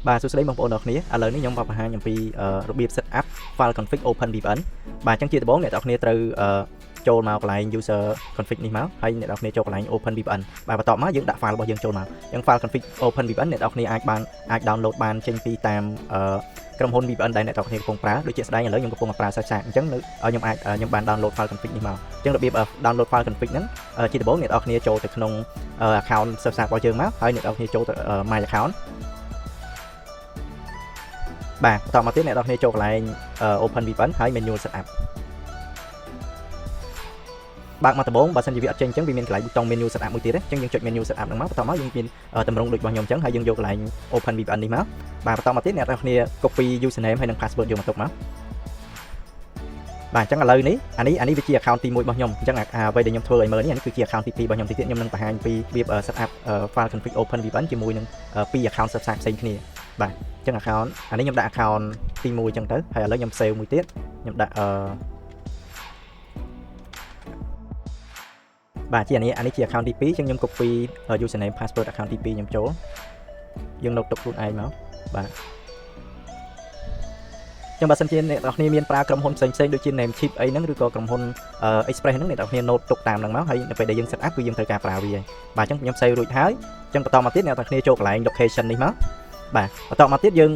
បាទសួស្តីបងប្អូនទាំងគ្នាឥឡូវនេះខ្ញុំបង្ហាញអំពីរបៀប set up file config Open VPN បាទអញ្ចឹងជាដំបូងអ្នកនរគ្នាត្រូវចូលមកកន្លែង user config នេះមកហើយអ្នកនរគ្នាចូលកន្លែង Open VPN បាទបន្ទាប់មកយើងដាក់ file របស់យើងចូលមកអញ្ចឹង file config Open VPN អ្នកនរគ្នាអាច download បានចេញពីតាមក្រុមហ៊ុន VPN ដែលអ្នកនរគ្នាកំពុងប្រើដូចជាស្ដែងឥឡូវខ្ញុំកំពុងប្រើសាច់អញ្ចឹងខ្ញុំបាន download file config នេះមកអញ្ចឹងរបៀប download file config ហ្នឹងជាដំបូងអ្នកនរគ្នាចូលទៅក្នុង account server របស់យើងមកហើយអ្នកនរគ្នាចូលទៅ my account បាទបន្តមកទៀតអ្នកនរគ្នាចូលកន្លែង Open VPN ហើយ menu setup បើកមកដំបូងបើសិនជាវាអត់ចេញអញ្ចឹងវាមានកន្លែងប៊ូតុង menu setup មួយទៀតអញ្ចឹងយើងចុច menu setup ហ្នឹងមកបន្តមកយើងមានតម្រងដូចរបស់ខ្ញុំអញ្ចឹងហើយយើងយកកន្លែង Open VPN នេះមកបាទបន្តមកទៀតអ្នកនរគ្នា copy username ហើយនិង password យកមកទុកមកបាទអញ្ចឹងឥឡូវនេះអានេះវាជា account ទី1របស់ខ្ញុំអញ្ចឹងអ្វីដែលខ្ញុំធ្វើឲ្យមើលនេះគឺជា account ទី2របស់ខ្ញុំតិចទៀតខ្ញុំនឹងបង្ហាញពីរបៀប setup file config Open VPN ជាមួយនឹងពីរ account ផ្សេងគ្នាបាទអញ្ចឹង account អានេះខ្ញុំដាក់ account ទី1អញ្ចឹងទៅហើយឥឡូវខ្ញុំ save មួយទៀតខ្ញុំដាក់បាទជាអានេះជា account ទី2អញ្ចឹងខ្ញុំ copy username password account ទី2ខ្ញុំចូលយើងនៅទុកខ្លួនឯងមកបាទចឹងបើសិនជាអ្នកនរគ្នាមានប្រើក្រុមហ៊ុនផ្សេងដូចជា Namecheap អីហ្នឹងឬក៏ក្រុមហ៊ុន Express ហ្នឹងអ្នកនរគ្នា note ទុកតាមហ្នឹងមកហើយនៅពេលដែលយើង set up គឺយើងត្រូវការប្រើវាហើយបាទអញ្ចឹងខ្ញុំ save រួចហើយអញ្ចឹងបន្តមកទៀតអ្នកនរគ្នាចូលកន្លែង location នេះមកបាទបន្តមកទៀតយើង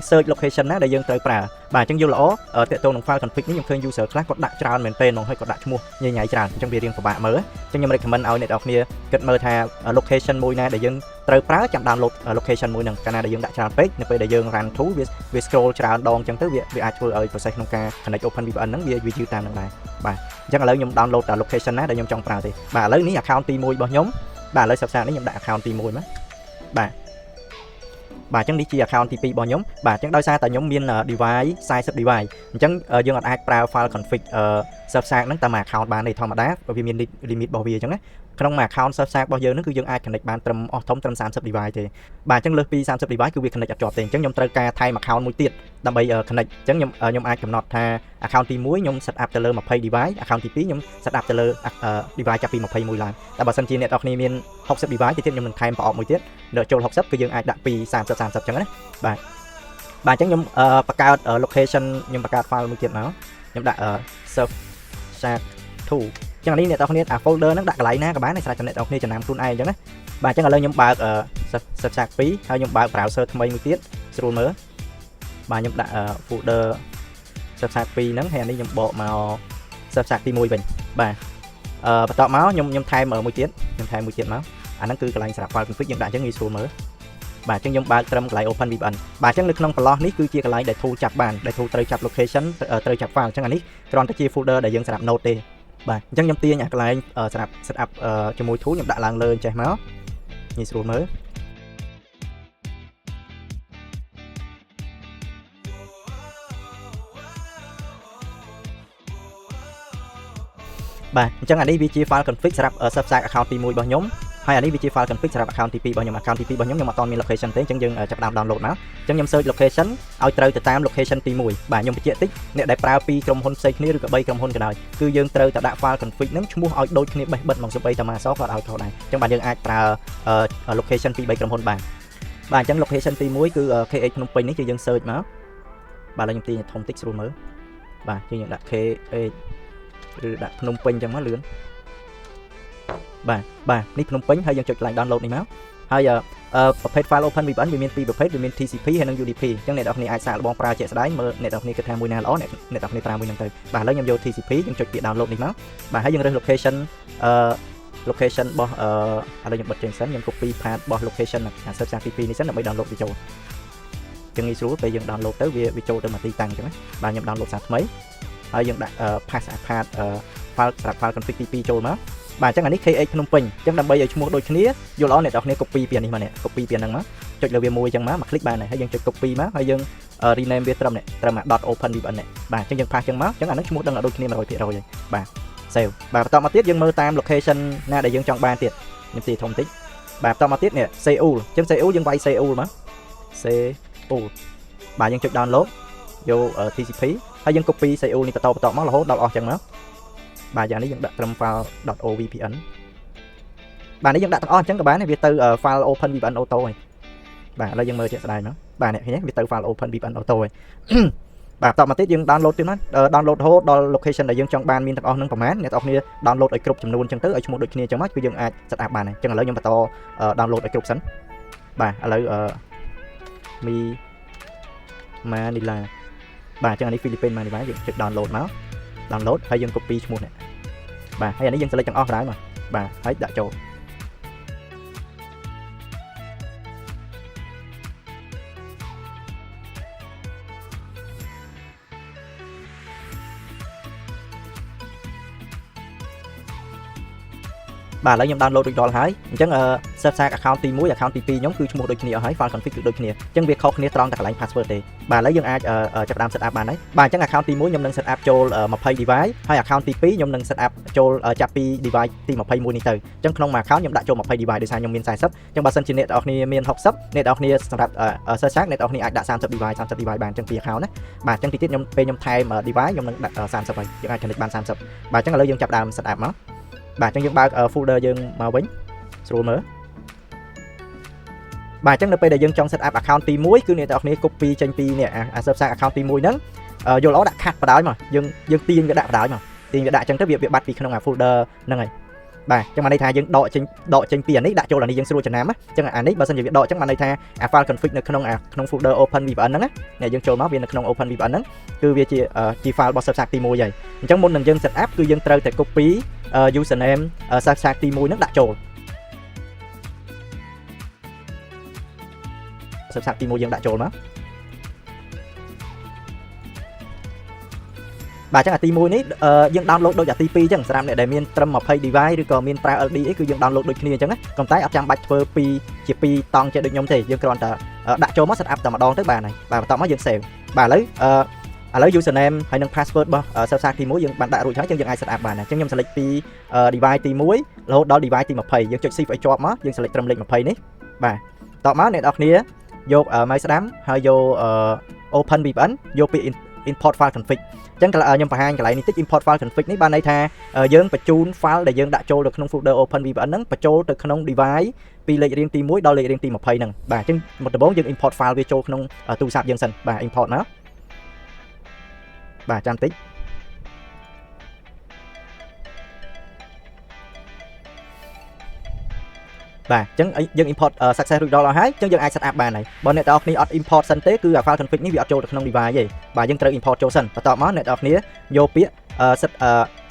search location ណាដែលយើងត្រូវប្រើបាទអញ្ចឹងយល់ល្អតាក់ទងនឹង file config នេះខ្ញុំឃើញ user ខ្លះគាត់ដាក់ច្រើនមែនទែនហ្មងហើយគាត់ដាក់ឈ្មោះញញ៉ៃច្រើនអញ្ចឹងវារៀងពិបាកមើលអញ្ចឹងខ្ញុំ recommend ឲ្យអ្នកនរគ្នាគិតមើលថា location មួយណាដែលយើងត្រូវប្រើចាំ download location មួយហ្នឹងកាលណាដែលយើងដាក់ច្រើនពេកនៅពេលដែលយើង run to វា scroll ច្រើនដងអញ្ចឹងទៅវាអាចធ្វើឲ្យ process ក្នុងការ connect Open VPN ហ្នឹងវាយឺតតាមហ្នឹងដែរបាទអញ្ចឹងឥឡូវខ្ញុំ download location ណាដែលខ្ញុំចង់ប្រើទេបាទឥឡូវនេះ account ទី1របស់ខ្ញុំបាទឥឡូវសិក្សានេះខ្ញុំដាក់ account ទី1មកបាទបាទអញ្ចឹងនេះជា account ទី2របស់ខ្ញុំបាទអញ្ចឹងដោយសារតែខ្ញុំមាន device 40 device អញ្ចឹងយើងអាចប្រើ file config server ហ្នឹងតាម account បានទេធម្មតាវាមាន limit របស់វាអញ្ចឹងណាក្នុងមួយ account server របស់យើងហ្នឹងគឺយើងអាច connect បានត្រឹមអស់ធំត្រឹម30 device ទេបាទអញ្ចឹងលើសពី30 device គឺវា connect អត់ជាប់ទេអញ្ចឹងខ្ញុំត្រូវការថែម account មួយទៀតដើម្បី connect អញ្ចឹងខ្ញុំអាចកំណត់ថា account ទី1ខ្ញុំ set up ទៅលើ20 device account ទី2ខ្ញុំ set up ទៅលើ device ចាប់ពី21ឡើងតែបើសិនជាអ្នកនរគ្នាមាន60 device ទៀតខ្ញុំនឹងថែមប្រអប់មួយទៀតដល់ចូល60គឺយើងអាចដាក់ពី30 30អញ្ចឹងណាបាទអញ្ចឹងខ្ញុំបង្កើត location ខ្ញុំបង្កើត file មួយទៀតមកខ្ញុំដាក់ serve shark 2 ចឹងនេះអ្នកនរគ្នាអា folder ហ្នឹងដាក់កន្លែងណាក៏បានតែស្រេចតែអ្នកនរគ្នាចំណាំខ្លួនឯងអញ្ចឹងណាបាទអញ្ចឹងឥឡូវខ្ញុំបើក Substack 2ហើយខ្ញុំបើក browser ថ្មីមួយទៀតស្រួលមើលបាទខ្ញុំដាក់ folder Substack 2ហ្នឹងហើយអានេះខ្ញុំបកមក Substack ទី1វិញបាទបន្ទាប់មកខ្ញុំថែមមួយទៀតមកអាហ្នឹងគឺកន្លែងសម្រាប់ file config យើងដាក់អញ្ចឹងងាយស្រួលមើលបាទអញ្ចឹងខ្ញុំបើកត្រឹមកន្លែង Open VPN បាទអញ្ចឹងនៅក្នុងប្រឡោះនេះគឺជាកន្លែងដែល tool ចាប់បានដែល tool ត្រូវចាប់ location ត្រូវចាប់ file អញ្ចឹងអានេះគ្រាន់តែជា folder ដែលយើងសម្រាប់ note ទេបាទអញ្ចឹងខ្ញុំទាញអាកន្លែងសម្រាប់ set up ជាមួយ tool ខ្ញុំដាក់ឡើងលើអញ្ចេះមកងាយស្រួលមើលបាទអញ្ចឹងអានេះវាជា file config សម្រាប់ subscribe account ទី1របស់ខ្ញុំហើយអានេះវាជា file config សម្រាប់ account ទី2របស់ខ្ញុំ account ទី2របស់ខ្ញុំអត់ទាន់មាន location ទេអញ្ចឹងយើងចាប់ផ្ដើម download មកអញ្ចឹងខ្ញុំ search location ឲ្យត្រូវទៅតាម location ទី1បាទខ្ញុំបញ្ជាក់តិចអ្នកដែលប្រើពីក្រុមហ៊ុនផ្សេងគ្នាឬក៏3ក្រុមហ៊ុនក៏ដោយគឺយើងត្រូវតែដាក់ file config ហ្នឹងឈ្មោះឲ្យដូចគ្នាបេះបិទមកសូម្បីតែមកសក៏ឲ្យខុសដែរអញ្ចឹងបាទយើងអាចប្រើ location ពី3ក្រុមហ៊ុនបានបាទអញ្ចឹង location ទី1គឺ KH ភ្នំពេញនេះគឺយើង search មកបាទឥឡូវខ្ញុំទាញធំតិចស្រួលមើលបាទយើងដាក់ KH ឬដាក់ភ្នំពេញអញ្ចឹងមកលឿនបាទនេះភ្នំពេញហើយយើងចុចកន្លែង download នេះមកហើយប្រភេទ file Open VPN វាមានពីរប្រភេទវាមាន TCP ហើយនិង UDP អញ្ចឹងអ្នកនរគ្នាអាចសាកល្បងប្រើជាក់ស្ដែងមើលអ្នកនរគ្នាគិតថាមួយណាល្អអ្នកនរគ្នាប្រើមួយហ្នឹងទៅបាទឥឡូវខ្ញុំយក TCP យើងចុចពាក្យ download នេះមកបាទហើយយើងរើស location location របស់ឥឡូវខ្ញុំបិទចេញសិនខ្ញុំ copy path របស់ location អា server ទី2នេះសិនដើម្បី download វាចូលអញ្ចឹងងាយស្រួលពេលយើង download ទៅវាចូលទៅមកទីតាំងអញ្ចឹងណាបាទខ្ញុំ download សារថ្មីហើយយើងដាក់ path file សម្រាប់ file config ទី2ចូលមកបាទអញ្ចឹងអានេះ KH ភ្នំពេញអញ្ចឹងដើម្បីឲ្យឈ្មោះដូចគ្នាយល់ល្អអ្នកនរគ្នា copy ពីនេះមកនេះ copy ពីហ្នឹងមកចុចលើវាមួយអញ្ចឹងមកคลิกបានហើយយើងចុច copy មកហើយយើង rename វាត្រឹម .open VPN នេះបាទអញ្ចឹងយើងផាសអញ្ចឹងមកអញ្ចឹងអាហ្នឹងឈ្មោះដឹងឲ្យដូចគ្នា 100% ហើយបាទ save បាទបន្តមកទៀតយើងមើលតាម location ណាដែលយើងចង់បានទៀតខ្ញុំទីធំតិចបាទបន្តមកទៀតនេះ Seoul អញ្ចឹង Seoul យើងវាយ Seoul មក Seoul បាទយើងចុច download យក TCP ហើយយើង copy Seoul នេះបន្តមករហូតដល់អស់អញ្ចឹងមកបាទយ៉ាងនេះយើងដាក់ត្រឹម file .ovpn បាទនេះយើងដាក់ទាំងអស់អញ្ចឹងក៏បានវាទៅ file Open VPN auto ហើយ បាទឥឡូវយើងមើលជាក់ស្ដែងមកបាទអ្នកឃើញទេវាទៅ file open VPN auto ហើយបាទតមកទៀតយើង download ទៀតណា download រហូតដល់ location ដែលយើងចង់បានមានទាំងអស់នឹងប្រហែលអ្នកនរគ្នា download ឲ្យគ្រប់ចំនួនអញ្ចឹងទៅឲ្យឈ្មោះដូចគ្នាអញ្ចឹងមកគឺយើងអាច set up បានហើយអញ្ចឹងឥឡូវខ្ញុំបន្ត download ឲ្យគ្រប់សិនបាទឥឡូវមី Manila បាទអញ្ចឹងអានេះ Philippines Manila យើងចុច download មក download ហើយយើង copy ឈ្មោះនេះបាទហើយអានេះយើង select ទាំងអស់ដែរមកបាទហើយដាក់ចូលបាទឥឡូវខ្ញុំ download រួចដល់ហើយអញ្ចឹងsearch account ទី1 account ទី2ខ្ញុំគឺឈ្មោះដូចគ្នាអស់ហើយ file config គឺដូចគ្នាអញ្ចឹងវាខុសគ្នាត្រង់តែកន្លែង password ទេបាទឥឡូវយើងអាចចាប់ផ្ដើម set up បានហើយបាទអញ្ចឹង account ទី1ខ្ញុំនឹង set up ចូល20 device ហើយ account ទី2ខ្ញុំនឹង set up ចូលចាប់ពី device ទី21នេះទៅអញ្ចឹងក្នុងមួយ account ខ្ញុំដាក់ចូល20 device ដោយសារខ្ញុំមាន40អញ្ចឹងបើសិនជាអ្នកនរគ្នាមាន60អ្នកនរគ្នាសម្រាប់ search អ្នកនរគ្នាអាចដាក់30 device បានអញ្ចឹងពី account ណាបាទអញ្ចឹងទីទៀតខ្ញុំពេលខ្ញុំថែម device ខ្ញុំនឹងដាក់30ហើយយើងអាច connect បាន30បាទអញ្ចឹងឥឡូវយើងចាប់ផ្ដើម set up មកបាទអញ្ចឹងយើងបើក folder យើងមកវិញស្រួលមើលបាទអញ្ចឹងនៅពេលដែលយើងចង់ set up account ទី1គឺអ្នកទាំងអស់គ្នា copy ចេញពីនេះsearch account ទី1ហ្នឹងយល់ល្អដាក់ខាត់បដ ாய் មកយើងទាញវាដាក់បដ ாய் មកទាញវាដាក់អញ្ចឹងទៅវាបាត់ពីក្នុង folder ហ្នឹងហើយបាទអញ្ចឹងបានន័យថាយើងដកចេញពីអានេះដាក់ចូលអានេះយើងស្រួលចំណាំអញ្ចឹងអានេះបើសិនជាវាដកអញ្ចឹងបានន័យថា file config នៅក្នុង folder open VPN ហ្នឹងណាយើងចូលមកវានៅក្នុង open VPN ហ្នឹងគឺវាជា file របស់ search ទី1ហើយអញ្ចឹងមុននឹងយើង set up គឺយើងត្រូវតែ copy username search ទី1ហ្នឹងដាក់ចូលsearch ទី1យើងដាក់ចូលមកបាទអញ្ចឹងអាទី1នេះយើង download ដូចអាទី2អញ្ចឹងសម្រាប់អ្នកដែលមានត្រឹម20 device ឬក៏មានប្រើ LD អីគឺយើង download ដូចគ្នាអញ្ចឹងណាប៉ុន្តែអត់ចាំបាច់ធ្វើជា2តង់ចេះដូចខ្ញុំទេយើងគ្រាន់តែដាក់ចូលមក set up តែម្ដងទៅបានហើយបាទបន្ទាប់មកយើង save បាទឥឡូវ username ហើយនិង password របស់ search ទី1យើងបានដាក់រួចហើយយើងអាច set up បានហើយអញ្ចឹងខ្ញុំ select ពី device ទី1រហូតដល់ device ទី20យើងចុច shift ឲ្យជាប់មកយើង select ត្រឹមលេខ20នេះបាទបន្ទាប់មកអ្នកនរគ្នាយក mouse ស្ដាំហើយយក open VPN យកពី import file config អញ្ចឹងខ្ញុំបង្ហាញកន្លែងនេះតិច import file config នេះបានន័យថាយើងបញ្ជូន file ដែលយើងដាក់ចូលទៅក្នុង folder open VPN ហ្នឹងបញ្ចូលទៅក្នុង device ពីលេខរៀងទី1ដល់លេខរៀងទី20ហ្នឹងបាទអញ្ចឹងមុនដំបូងយើង import file វាចូលក្នុងទូរស័ព្ទយើងសិនបាទ import មកបាទចាំតិចបាទអញ្ចឹងយើង import success រួចដល់ហើយអញ្ចឹងយើងអាច set up បានហើយបើអ្នកទាំងអស់គ្នាអត់ import សិនទេគឺ file config នេះវាអត់ចូលទៅក្នុង device ទេបាទយើងត្រូវ import ចូលសិនបន្ទាប់មកអ្នកទាំងអស់គ្នាយកពាក្យ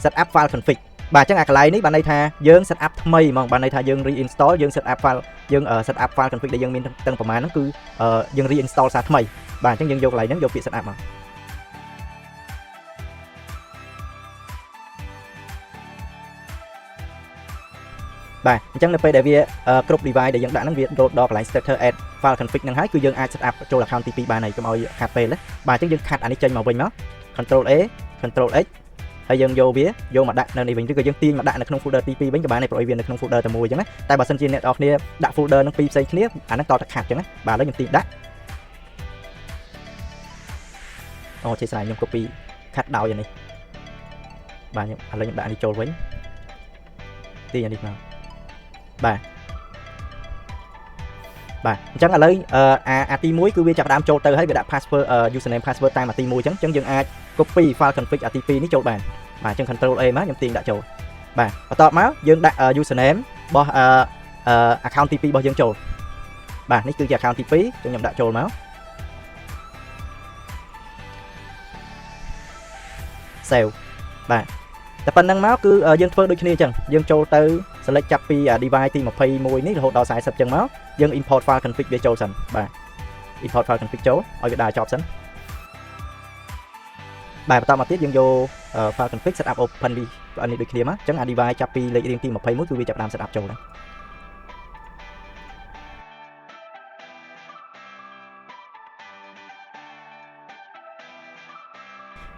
set up file config បាទអញ្ចឹងអាកន្លែងនេះបានន័យថាយើង set up ថ្មីហ្មងបានន័យថាយើង reinstall យើង set up file យើង set up file config ដែលយើងមានទាំងប្រមាណហ្នឹងគឺយើង reinstall សារថ្មីបាទអញ្ចឹងយើងយកកន្លែងហ្នឹងយកពាក្យ set up មកបាទអញ្ចឹងនៅពេលដែលវាគ្រប់ device ដែលយើងដាក់ហ្នឹងវាដូតដល់កន្លែង status add file config ហ្នឹងហើយគឺយើងអាច set up ចូល account ទី2បានហើយកុំឲ្យខាត់ពេលណាបាទអញ្ចឹងយើងខាត់អានេះចេញមកវិញមក control A control X ហើយយើងយកមកដាក់នៅនេះវិញឬក៏យើងទាញមកដាក់នៅក្នុង folder ទី2វិញក៏បានដែរព្រោះវានៅក្នុង folder តែមួយអញ្ចឹងណាតែបើសិនជាអ្នកនរគ្នាដាក់ folder ហ្នឹងពីរផ្សេងគ្នាអាហ្នឹងតតែខាត់អញ្ចឹងណាបាទឥឡូវខ្ញុំទាញដាក់អូចេះស្រាយខ្ញុំ copy ខាត់ដោយអានេះបាទខ្ញុំឥឡូវខ្ញុំដាក់នេះចូលវិញទាញអានេះមកបាទអញ្ចឹងឥឡូវអាទី1គឺវាចាប់ផ្ដើមចូលទៅហើយវាដាក់ password username password តាមអាទី1អញ្ចឹងយើងអាច copy file config អាទី2នេះចូលបានបាទអញ្ចឹង control A មកខ្ញុំទាញដាក់ចូលបាទបន្ទាប់មកយើងដាក់ username របស់account ទី2របស់យើងចូលបាទនេះគឺជា account ទី2អញ្ចឹងខ្ញុំដាក់ចូលមក save បាទតែប៉ុណ្្នឹងមកគឺយើងធ្វើដូចគ្នាអញ្ចឹងយើងចូលទៅ select ចាប់ពី device ទី21នេះរហូតដល់40អញ្ចឹងមកយើង import file config វាចូលសិនបាទ import file config ចូលឲ្យវាដើរចប់សិនបាទបន្តមកទៀតយើងយក file config set up open វានេះដូចគ្នាមកអញ្ចឹងអា device ចាប់ពីលេខរៀងទី21គឺវាចាប់ដើម set up ចូលហើយ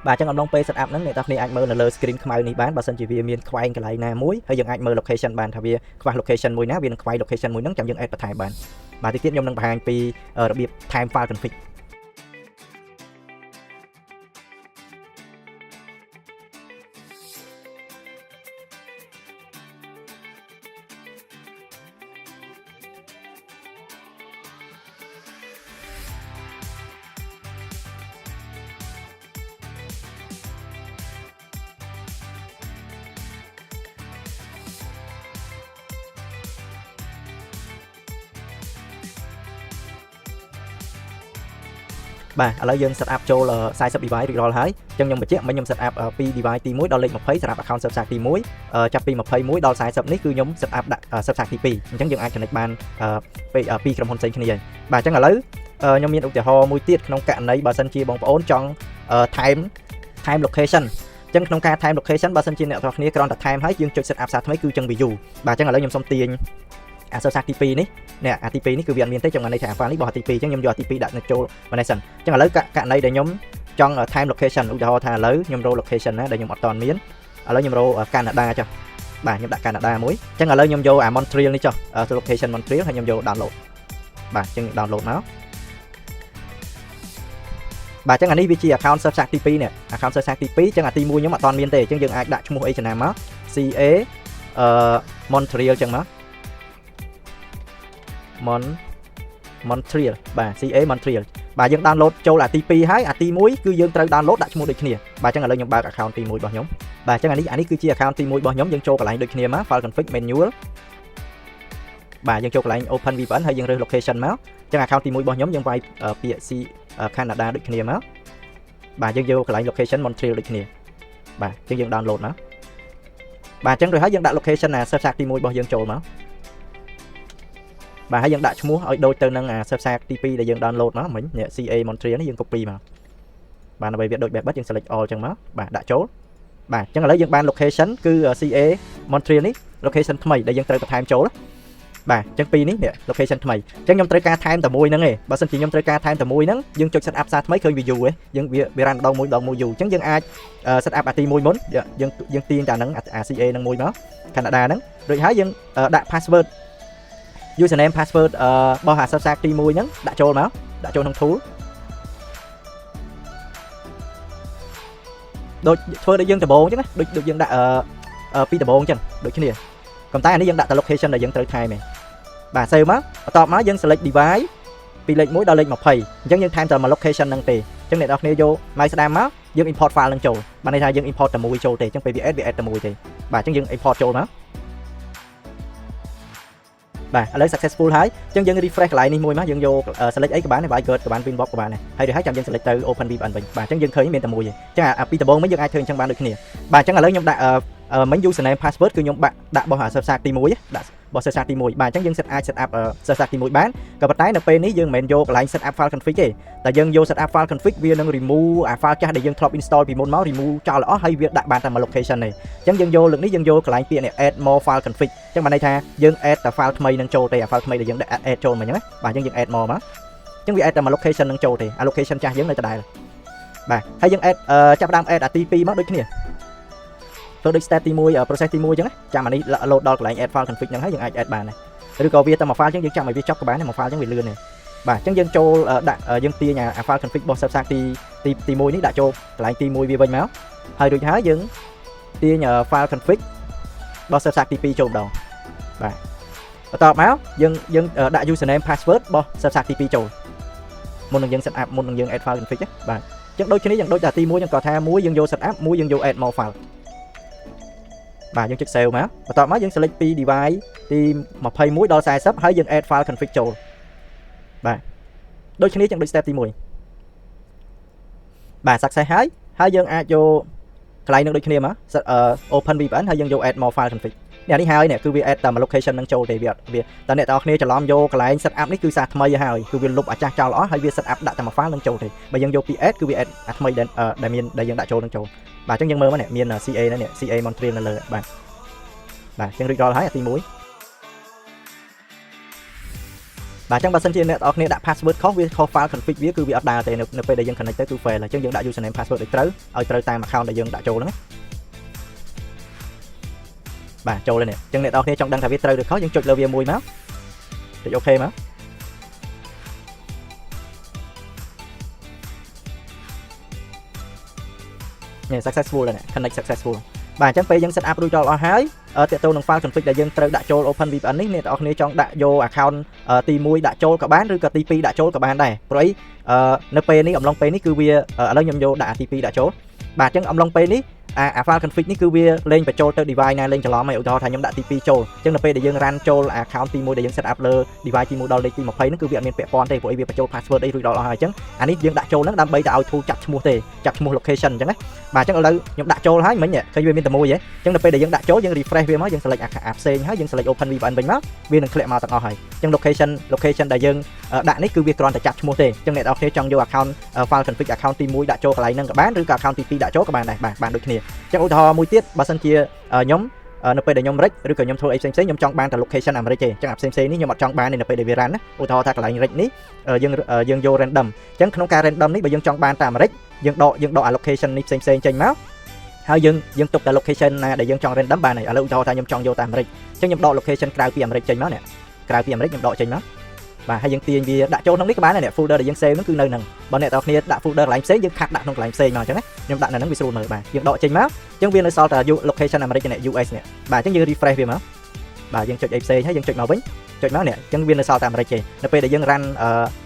បាទអញ្ចឹងអំឡុងពេល set up ហ្នឹងអ្នកនរគ្នាអាចមើលនៅលើ screen ខ្មៅនេះបានបើសិនជាវាមានខ្វែងកន្លែងណាមួយហើយយើងអាចមើល location បានថាវាខ្វះ location មួយណាវានឹងខ្វែង location មួយហ្នឹងចាំយើង add បន្ថែមបានបាទទីទៀតខ្ញុំនឹងបង្ហាញពីរបៀបថែម file config បាទឥឡូវយើង set up ចូល40 device រួចរាល់ហើយអញ្ចឹងខ្ញុំបញ្ជាក់មិញខ្ញុំ set up ពី device ទី1ដល់លេខ20សម្រាប់ account SurfShark ទី1ចាប់ពី21ដល់40នេះគឺខ្ញុំ set up ដាក់ SurfShark ទី2អញ្ចឹងយើងអាច connect បានពីក្រុមហ៊ុនផ្សេងគ្នាហើយបាទអញ្ចឹងឥឡូវខ្ញុំមានឧទាហរណ៍មួយទៀតក្នុងករណីបើសិនជាបងប្អូនចង់ time location អញ្ចឹងក្នុងការ time location បើសិនជាអ្នកនរគ្នាគ្រាន់តែ time ហើយយើងចុច set up សារថ្មីគឺចឹង view បាទអញ្ចឹងឥឡូវខ្ញុំសុំទាញSurfShark ទី2នេះនេះអាទី2នេះគឺវាអត់មានទេចឹងអានេះថា file នេះបោះអាទី2អញ្ចឹងខ្ញុំយកអាទី2ដាក់នៅចូលមកនេះសិនអញ្ចឹងឥឡូវករណីដែលខ្ញុំចង់ time location ឧទាហរណ៍ថាឥឡូវខ្ញុំរក location ណាដែលខ្ញុំអត់ទាន់មានឥឡូវខ្ញុំរកកាណាដាចុះបាទខ្ញុំដាក់កាណាដាមួយអញ្ចឹងឥឡូវខ្ញុំយកអា Montreal នេះចុះ location Montreal ហើយខ្ញុំយក download បាទអញ្ចឹង download មកបាទអញ្ចឹងអានេះវាជា account SurfShark ទី2នេះ account SurfShark ទី2អញ្ចឹងអាទី1ខ្ញុំអត់ទាន់មានទេអញ្ចឹងយើងអាចដាក់ឈ្មោះអីចំណាំមក CA Montreal អញ្ចឹងមក Montreal បាទ CA Montreal បាទយើង download ចូលអាទី2ហើយអាទី1គឺយើងត្រូវ download ដាក់ឈ្មោះដូចគ្នាបាទអញ្ចឹងឥឡូវខ្ញុំបើក account ទី1របស់ខ្ញុំបាទអញ្ចឹងអានេះគឺជា account ទី1របស់ខ្ញុំយើងចូលកន្លែងដូចគ្នាមក file config manual បាទយើងចូលកន្លែង open VPN ហើយយើងរើស location មកអញ្ចឹង account ទី1របស់ខ្ញុំយើងវាយពាក្យ C Canada ដូចគ្នាមកបាទយើងយកកន្លែង location Montreal ដូចគ្នាបាទអញ្ចឹងយើង download មកបាទអញ្ចឹងរួចហើយយើងដាក់ location SurfShark ទី1របស់យើងចូលមកបាទហើយយើងដាក់ឈ្មោះឲ្យដូចទៅនឹង SurfShark ទី2ដែលយើង download មកមិញនេះ CA Montreal នេះយើង copy មកបាទដើម្បីវាដូចបែបបិទយើង select all អញ្ចឹងមកបាទដាក់ចូលបាទអញ្ចឹងឥឡូវយើងបាន location គឺ CA Montreal នេះ location ថ្មីដែលយើងត្រូវបន្ថែមចូលបាទអញ្ចឹងពីនេះ location ថ្មីអញ្ចឹងខ្ញុំត្រូវការថែមតែមួយហ្នឹងឯងបើសិនជាខ្ញុំត្រូវការថែមតែមួយហ្នឹងយើងចុច set up សារថ្មីឃើញ view ឯងយើងវា run ម្ដងមួយ view អញ្ចឹងយើងអាច set up អាទី1មុនយើងទាញតែហ្នឹងអា CA ហ្នឹងមួយមក Canada ហ្នឹងរួចហើយយើងដាក់ password username password របស់ SurfShark ទី1ហ្នឹងដាក់ចូលមកដាក់ចូលក្នុង tool ដូចធ្វើដូចយើងដំបូងអញ្ចឹងណាដូចយើងដាក់ពីដំបូងអញ្ចឹងដូចគ្នាប៉ុន្តែអានេះយើងដាក់តែ location ដែលយើងត្រូវថែមឯងបាទ save មកបន្ទាប់មកយើង select device ពីលេខ1ដល់លេខ20អញ្ចឹងយើងថែមតែមួយ location ហ្នឹងទេអញ្ចឹងអ្នកនរគ្នាយក mouse ស្ដាំមកយើង import file ហ្នឹងចូលបានន័យថាយើង import តែមួយចូលទេអញ្ចឹងពេលវា add តែមួយទេបាទអញ្ចឹងយើង import ចូលមកបាទឥឡូវ successful ហើយអញ្ចឹងយើង refresh កន្លែងនេះមួយមកយើងយក select អីក៏បានដែរ Wildcard ក៏បាន Winbox ក៏បានដែរហើយចាំយើង select ទៅ Open VPN វិញបាទអញ្ចឹងយើងឃើញមានតែមួយទេអញ្ចឹងអាពីដំបូងមិញយើងអាចធ្វើអញ្ចឹងបានដូចគ្នាបាទអញ្ចឹងឥឡូវខ្ញុំដាក់មិញ username password គឺខ្ញុំដាក់របស់ SurfShark ទី1ដាក់របស់ SurfShark ទី1បាទអញ្ចឹងយើងអាច set up SurfShark ទី1បានក៏ប៉ុន្តែនៅពេលនេះយើងមិនមែនយកកន្លែង set up file config ទេតែយើងយក set up file config វានឹង remove អា file ចាស់ដែលយើងធ្លាប់ install ពីមុនមក remove ចោលអស់ហើយវាដាក់បានតែមួយ location ទេអញ្ចឹងយើងយកលើកនេះយើងយកកន្លែងពាក្យនេះ add more file config អញ្ចឹងបានន័យថាយើង add តែ file ថ្មីនឹងចូលទេអា file ថ្មីដែលយើង add ចូលមិញហ្នឹងបាទអញ្ចឹងយើង add more មកអញ្ចឹងវា add តែមួយ location នឹងចូលទេអា location ចាស់យើងនៅដដែលបាទហើយយើង add ចាប់ផ្ដើម add អាទី2មកដូចគ្នាធ្វើដូច step ទី1 process ទី1អញ្ចឹងចាំអានេះ load ដល់កន្លែង add file config ហ្នឹងហើយយើងអាច add បានដែរឬក៏វាតែមួយ file អញ្ចឹងយើងចាំឲ្យវាចប់ក៏បានដែរមួយ file អញ្ចឹងវាលឿនទេបាទអញ្ចឹងយើងចូលដាក់យើងទាញអា file config របស់ SurfShark ទី1នេះដាក់ចូលកន្លែងទី1វាវិញមកហើយរួចហើយយើងទាញ file config របស់ SurfShark ទី2ចូលម្ដងបាទបន្ទាប់មកយើងដាក់ username password របស់ SurfShark ទី2ចូលមុននឹងយើង set up មុននឹងយើង add file config បាទអញ្ចឹងដូចគ្នាយើងដូចតែទី1យើងក៏ថាមួយយើងយក set up មួយយើងយក add more file បាទយើងចុច save មកបន្ទាប់មកយើង select ពី device ទី21ដល់40ហើយយើង add file config ចូលបាទដូចគ្នាចឹងដូច step ទី1បាទ success ហើយយើងអាចយកកន្លែងនឹងដូចគ្នាមក open VPN ហើយយើងយក add more file config នេះហើយនេះគឺវា add តាម location នឹងចូលទេវាតែអ្នកទាំងអស់គ្នាច្រឡំយកកន្លែង set up នេះគឺសារថ្មីហើយគឺវាលុបអាចាស់ចោលអស់ហើយវា set up ដាក់តែមួយ file នឹងចូលទេបើយើងយកពី add គឺវា add អាថ្មីដែលយើងដាក់ចូលនឹងចូលបាទអញ្ចឹងយើងមើលមកនេះមាន CA នេះ CA Montreal នៅលើបាទអញ្ចឹងរួចរាល់ហើយអាទី1បាទអញ្ចឹងបើសិនជាអ្នកទាំងអស់គ្នាដាក់ password ខុសវាខុស file config វាគឺវាអត់ដើរទេនៅពេលដែលយើង connect ទៅគឺ fail អញ្ចឹងយើងដាក់ username password ឲ្យត្រូវតាម account ដែលយើងដាក់ចូលហ្នឹងបាទចូលเลยនេះអញ្ចឹងអ្នកទាំងអស់គ្នាចង់ដឹងថាវាត្រូវឬខុសយើងចុចលើវាមួយមកចុច OK មកនេះ successful ហើយនេះ connect successful បាទអញ្ចឹងពេលយើង set up រួចរាល់អស់ហើយទាក់ទងនឹង file config ដែលយើងត្រូវដាក់ចូល Open VPN នេះអ្នកទាំងអស់គ្នាចង់ដាក់យក account ទី1ដាក់ចូលក៏បានឬក៏ទី2ដាក់ចូលក៏បានដែរព្រោះអីនៅពេលនេះអំឡុងពេលនេះគឺវាឥឡូវខ្ញុំយកដាក់ទី2ដាក់ចូលបាទអញ្ចឹងអំឡុងពេលនេះ file config នេះគឺវាលេងបញ្ចូលទៅ device ណាលេងច្រឡំហើយឧទាហរណ៍ថាខ្ញុំដាក់ទី2ចូលអញ្ចឹងនៅពេលដែលយើង run ចូល account ទី1ដែលយើង set up លើ device ទី1ដល់លេខទី20ហ្នឹងគឺវាអត់មានពាក់ព័ន្ធទេព្រោះអីវាបញ្ចូល password អីរួចដល់អស់ហើយអញ្ចឹងអានេះយើងដាក់ចូលហ្នឹងដើម្បីតែឲ្យ tool ចាប់ឈ្មោះទេចាប់ឈ្មោះ location អញ្ចឹងណាបាទអញ្ចឹងឥឡូវខ្ញុំដាក់ចូលហើយមិញឃើញវាមានតែមួយហ៎អញ្ចឹងនៅពេលដែលយើងដាក់ចូលយើង refresh វាមកយើង select អាផ្សេងហើយយើង select open VPN វិញមកវានឹងធ្លាក់មកទាំងអស់ហើយអញ្ចឹង location ដែលយើងដាក់នេះគឺវាគ្រាន់តែចាប់ឈ្មោះទេអញ្ចឹងអ្នកនរគ្នាចង់យក account file config account ទី1ដាក់ចូលកន្លែងហ្នឹងក៏បានឬក៏ account ទី2ដាក់ចូលក៏បានដែរបានដូចគ្នាអញ្ចឹងឧទាហរណ៍មួយទៀតបើសិនជាខ្ញុំនៅពេលដែលខ្ញុំរិចឬក៏ខ្ញុំធ្វើអីផ្សេងៗខ្ញុំចង់បានតែ location អាមេរិកទេអញ្ចឹងអាផ្សេងៗនេះខ្ញុំអត់ចង់បានទេនៅពេលដែលវា run ណាឧទាហរណ៍ថាកន្លែងរិចនេះយើងយក random អញ្ចឹងក្នុងការ random នេះបើយើងចង់បានតែអាមេរិកយើងដក location នេះផ្សេងៗចេញមកហើយយើងទុកតែ location ណាដែលយើងចង់ random បានហើយឥឡូវឧទាហរណ៍ថាខ្ញុំចង់យកតែអាមេរិកអញ្ចឹងខ្ញុំដក location ក្រៅពីអាមេរិកចេញមកនេះក្រៅពីអាមេរិកខ្ញុំដកចេញមកបាទហើយយើងទាញវាដាក់ចូលក្នុងនេះក៏បានដែរ folder ដែលយើង save ហ្នឹងគឺនៅហ្នឹងបើអ្នកនរគ្នាដាក់ folder កន្លែងផ្សេងយើងខាត់ដាក់ក្នុងកន្លែងផ្សេងមកអញ្ចឹងណាខ្ញុំដាក់នៅហ្នឹងវាស្រួលមើលបាទយើងដកចេញមកអញ្ចឹងវានៅសល់តែ location អាមេរិកនេះ US នេះបាទអញ្ចឹងយើង refresh វាមកបាទយើងចុចអីផ្សេងហើយយើងចុចមកវិញចុចមកនេះអញ្ចឹងវានៅសល់តែអាមេរិកទេនៅពេលដែលយើង run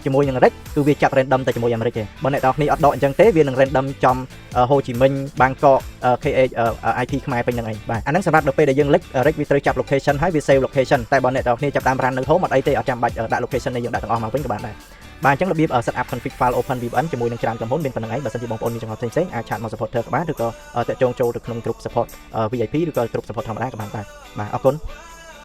ជាមួយនឹងអាមេរិកគឺវាចាប់ random ទៅជាមួយអាមេរិកទេបើអ្នកនរគ្នាអត់ដកអញ្ចឹងទេវានឹង random ចំហូជីមិញបាងកក KH IP ខ្មែរពេញហ្នឹងឯងបាទអាហ្នឹងសម្រាប់នៅពេលដែលយើងរិចវាត្រូវចាប់ location ហើយវា save location តែបើអ្នកនរគ្នាចាប់តាម run នៅ home អត់អីទេអត់ចាំបាច់ដាក់ location នេះយើងដាក់ទាំងអស់មកវិញក៏បានដែរបាទអញ្ចឹងរបៀប set up config file open VPN ជាមួយនឹងច្រើនក្រុមហ៊ុនមានប៉ុណ្្នឹងឯងបើសិនជាបងប្អូនមានចង្អុលផ្សេងៗអាចឆាតមក supporter ក៏បានឬក៏តាក់ទងចូលទៅក្នុង group support VIP ឬក៏ group support ធម្មតាក៏បានដែរបាទអរគុណ